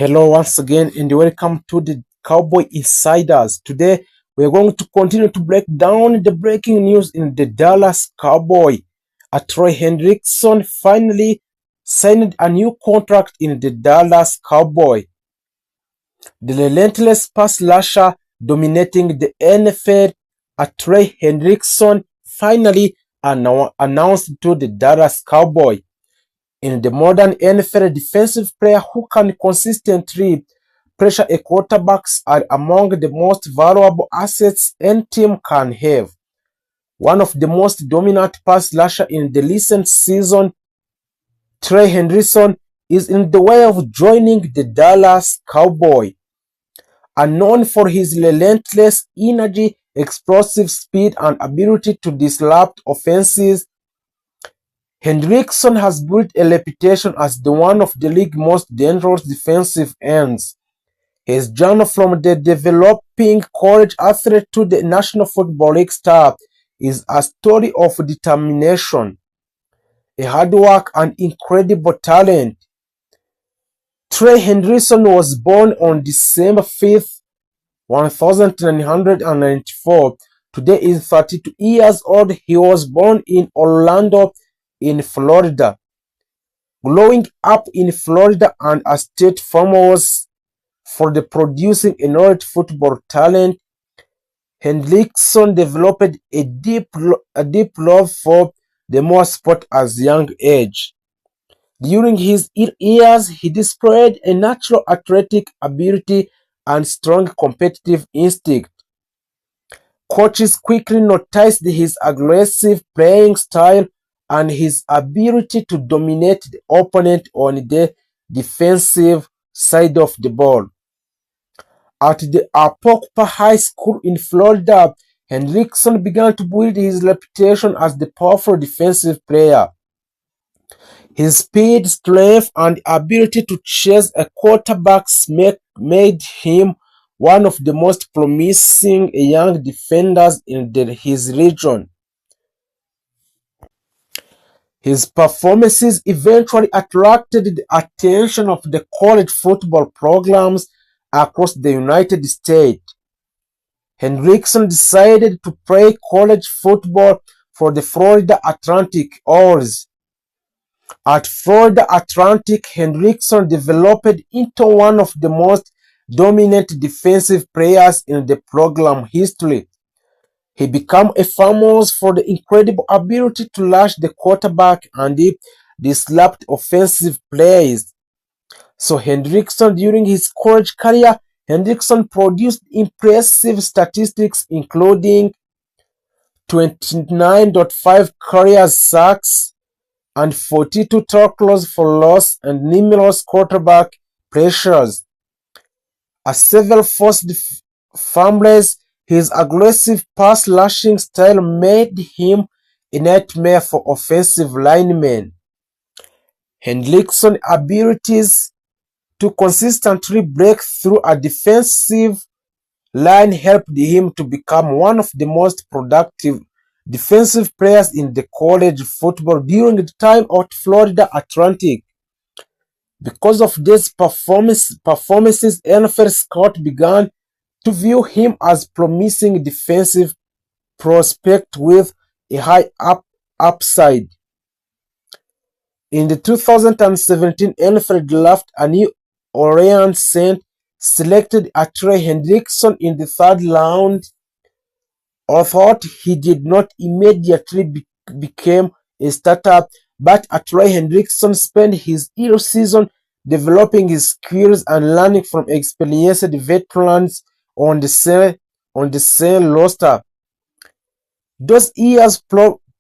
Hello once again and welcome to the Cowboy Insiders. Today we're going to continue to break down the breaking news in the Dallas Cowboy. Troy Hendrickson finally signed a new contract in the Dallas Cowboy. The relentless pass rusher dominating the NFL, Troy Hendrickson finally announced to the Dallas Cowboy. In the modern NFL, defensive players who can consistently pressure a quarterback are among the most valuable assets any team can have. One of the most dominant pass rushers in the recent season, Trey Hendrickson, is in the way of joining the Dallas Cowboys. Known for his relentless energy, explosive speed, and ability to disrupt offenses, Hendrickson has built a reputation as one of the league's most dangerous defensive ends. His journey from the developing college athlete to the National Football League star is a story of determination, hard work, and incredible talent. Trey Hendrickson was born on December 5th, 1994. Today is 32 years old. He was born in Orlando, in Florida. Growing up in Florida and a state famous for the producing elite football talent, Hendrickson developed a deep love for the more sport as a young age. During his years, he displayed a natural athletic ability and strong competitive instinct. Coaches quickly noticed his aggressive playing style and his ability to dominate the opponent on the defensive side of the ball. At the Apocopah High School in Florida, Hendrickson began to build his reputation as the powerful defensive player. His speed, strength, and ability to chase a quarterback made him one of the most promising young defenders in his region. His performances eventually attracted the attention of the college football programs across the United States. Hendrickson decided to play college football for the Florida Atlantic Owls. At Florida Atlantic, Hendrickson developed into one of the most dominant defensive players in the program history. He became famous for the incredible ability to rush the quarterback and disrupt offensive plays. So Hendrickson, during his college career, Hendrickson produced impressive statistics including 29.5 career sacks and 42 tackles for loss and numerous quarterback pressures. As several forced fumbles, his aggressive pass rushing style made him a nightmare for offensive linemen. Hendrickson's abilities to consistently break through a defensive line helped him to become one of the most productive defensive players in the college football during the time at Florida Atlantic. Because of these performances, NFL scouts began to view him as promising defensive prospect with a high upside. In the 2017 NFL draft, a New Orleans Saints selected Trey Hendrickson in the third round. Although he did not immediately become a starter, but Trey Hendrickson spent his early season developing his skills and learning from experienced veterans on the same roster. Those years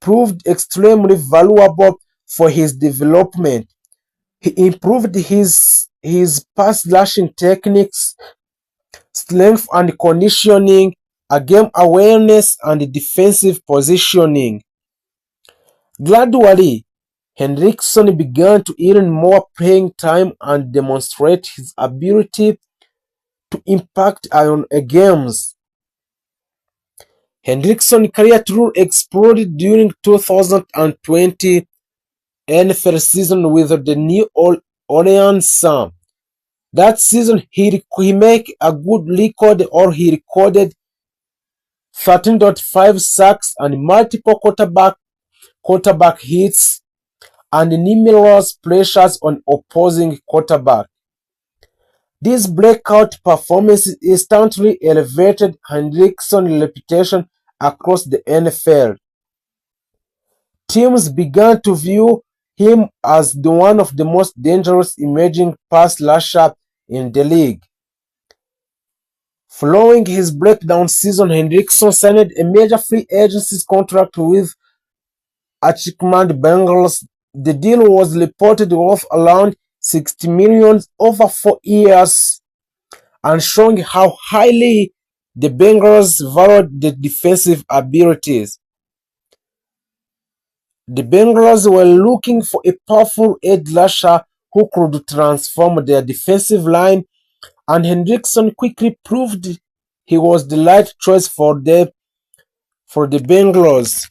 proved extremely valuable for his development. He improved his pass rushing techniques, strength and conditioning, game awareness, and defensive positioning. Gradually, Hendrickson began to earn more playing time and demonstrate his ability to impact on games. Hendrickson's career truly exploded during 2020 NFL season with the New Orleans Saints. That season, he make a good record, or he recorded 13.5 sacks and multiple quarterback hits and numerous pressures on opposing quarterback. This breakout performance instantly elevated Hendrickson's reputation across the NFL. Teams began to view him as one of the most dangerous emerging pass rushers in the league. Following his breakdown season, Hendrickson signed a major free agency contract with Achikman Bengals. The deal was reported worth around $60 million over 4 years, and showing how highly the Bengals valued the defensive abilities. The Bengals were looking for a powerful edge rusher who could transform their defensive line, and Hendrickson quickly proved he was the right choice for the Bengals.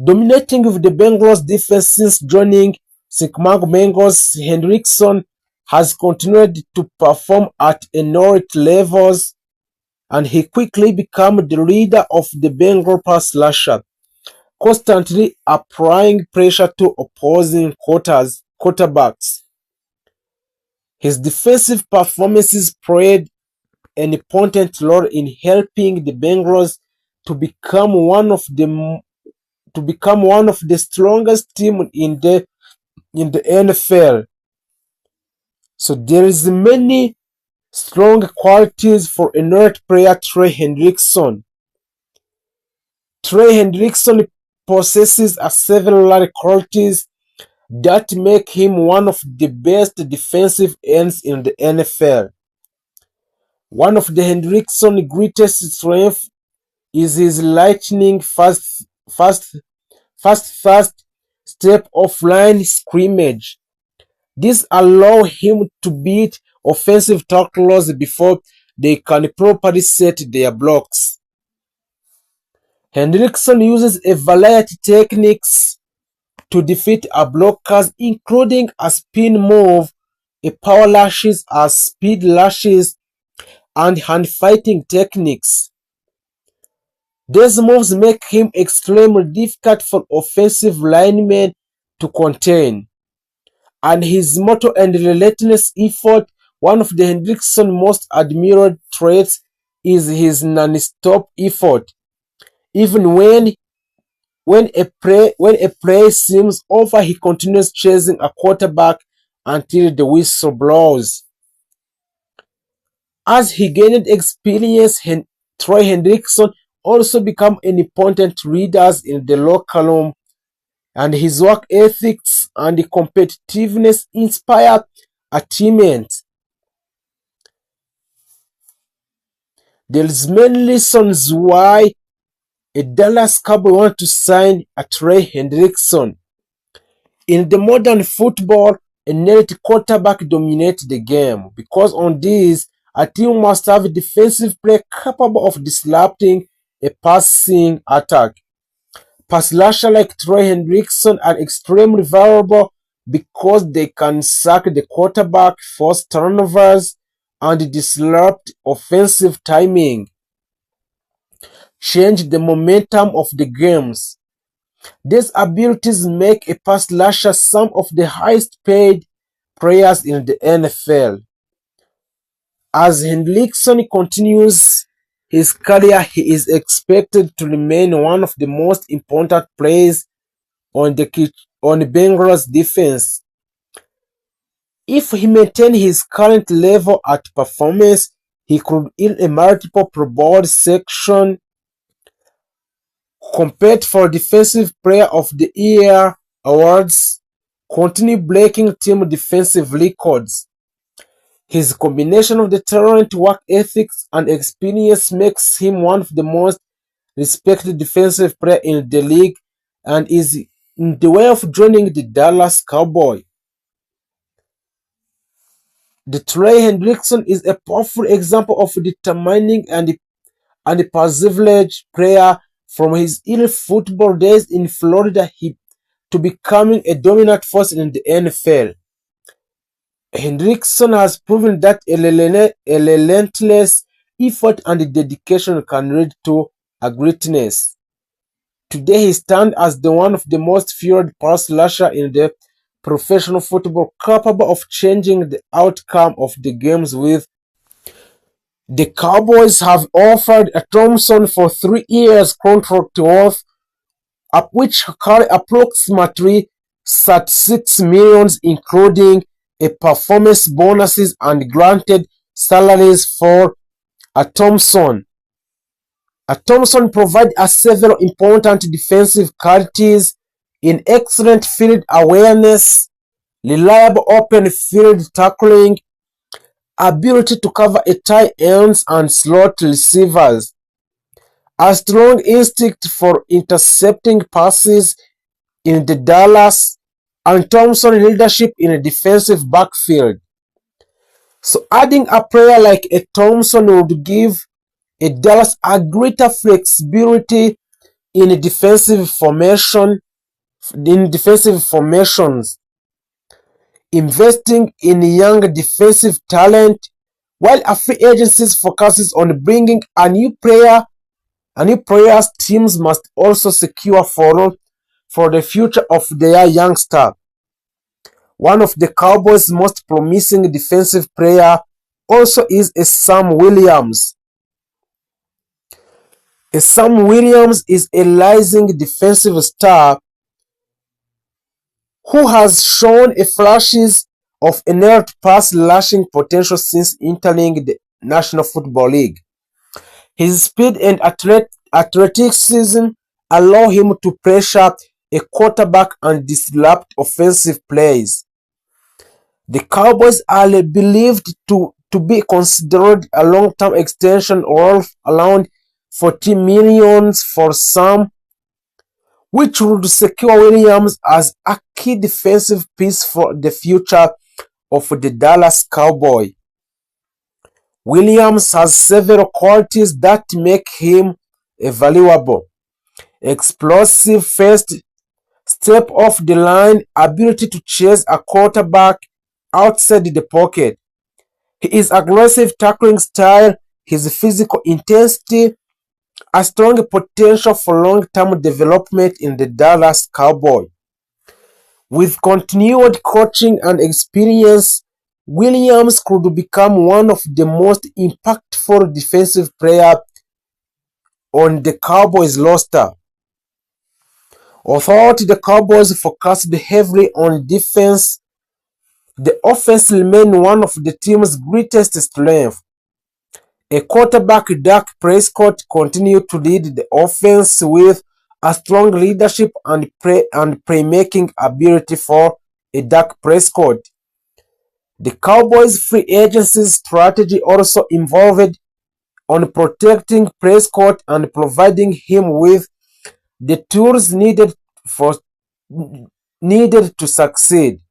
Dominating with the Bengals defense since joining Chicago Bengals, Hendrickson has continued to perform at elite levels, and he quickly became the leader of the Bengal pass rusher, constantly applying pressure to opposing quarterbacks. His defensive performances played an important role in helping the Bengals to become one of the strongest teams in the NFL. So there is many strong qualities for a elite player Trey Hendrickson. Trey Hendrickson possesses several qualities that make him one of the best defensive ends in the NFL. One of the Hendrickson's greatest strengths is his lightning fast step off line scrimmage. This allows him to beat offensive tacklers before they can properly set their blocks. Hendrickson uses a variety of techniques to defeat blockers, including a spin move, a power lashes, a speed lashes, and hand fighting techniques. These moves make him extremely difficult for offensive linemen to contain. And his motto and relentless effort, one of the Hendrickson's most admired traits, is his non-stop effort. Even when a play seems over, he continues chasing a quarterback until the whistle blows. As he gained experience, Troy Hendrickson also became an important leader in the locker room, and his work ethics and competitiveness inspired a teammate. There is many reasons why a Dallas Cowboy want to sign a Trey Hendrickson. In the modern football, a net quarterback dominates the game. Because on this, a team must have a defensive play capable of disrupting a passing attack. Pass rushers like Trey Hendrickson are extremely valuable because they can sack the quarterback, force turnovers, and disrupt offensive timing, change the momentum of the games. These abilities make a pass rusher some of the highest paid players in the NFL. As Hendrickson continues his career, he is expected to remain one of the most important players on the Bengals defense. If he maintains his current level at performance, he could earn a multiple Pro Bowl section, compete for Defensive Player of the Year awards, continue breaking team defensive records. His combination of the talent, work ethics, and experience makes him one of the most respected defensive players in the league, and is in the way of joining the Dallas Cowboys. The Trey Hendrickson is a powerful example of determining and perseverance player from his early football days in Florida to becoming a dominant force in the NFL. Hendrickson has proven that a relentless effort and dedication can lead to greatness. Today he stands as one of the most feared pass rusher in the professional football, capable of changing the outcome of the games with. The Cowboys have offered Thompson for 3 years contract worth, which carry approximately 36 million, including a performance bonuses and granted salaries for Thompson. Thompson provides several important defensive qualities in excellent field awareness, reliable open field tackling, ability to cover a tight ends and slot receivers, a strong instinct for intercepting passes in the Dallas, and Thompson leadership in a defensive backfield. So adding a player like a Thompson would give a Dallas a greater flexibility in defensive formations, investing in young defensive talent, while a free agency focuses on bringing a new players. Teams must also secure for the future of their youngster. One of the Cowboys' most promising defensive player also is a Sam Williams. Sam Williams is a rising defensive star who has shown a flashes of inert pass rushing potential since entering the National Football League. His speed and athleticism allow him to pressure a quarterback and disrupt offensive plays. The Cowboys are believed to be considered a long-term extension worth around $40 million for Sam, which would secure Williams as a key defensive piece for the future of the Dallas Cowboys. Williams has several qualities that make him a valuable: explosive first step off the line, ability to chase a quarterback outside the pocket, his aggressive tackling style, his physical intensity, a strong potential for long-term development in the Dallas Cowboys. With continued coaching and experience, Williams could become one of the most impactful defensive players on the Cowboys roster. Although the Cowboys focused heavily on defense, the offense remained one of the team's greatest strengths. A quarterback, Dak Prescott, continued to lead the offense with a strong leadership and playmaking ability for a Dak Prescott. The Cowboys' free agency strategy also involved on protecting Prescott and providing him with the tools needed to succeed.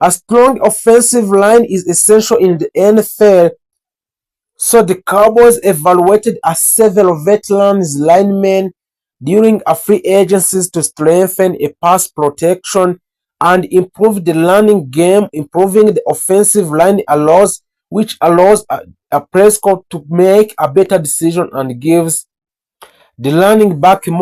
A strong offensive line is essential in the NFL, so the Cowboys evaluated several veterans linemen during a free agencies to strengthen a pass protection and improve the running game. Improving the offensive line allows a Prescott to make a better decision and gives the running back more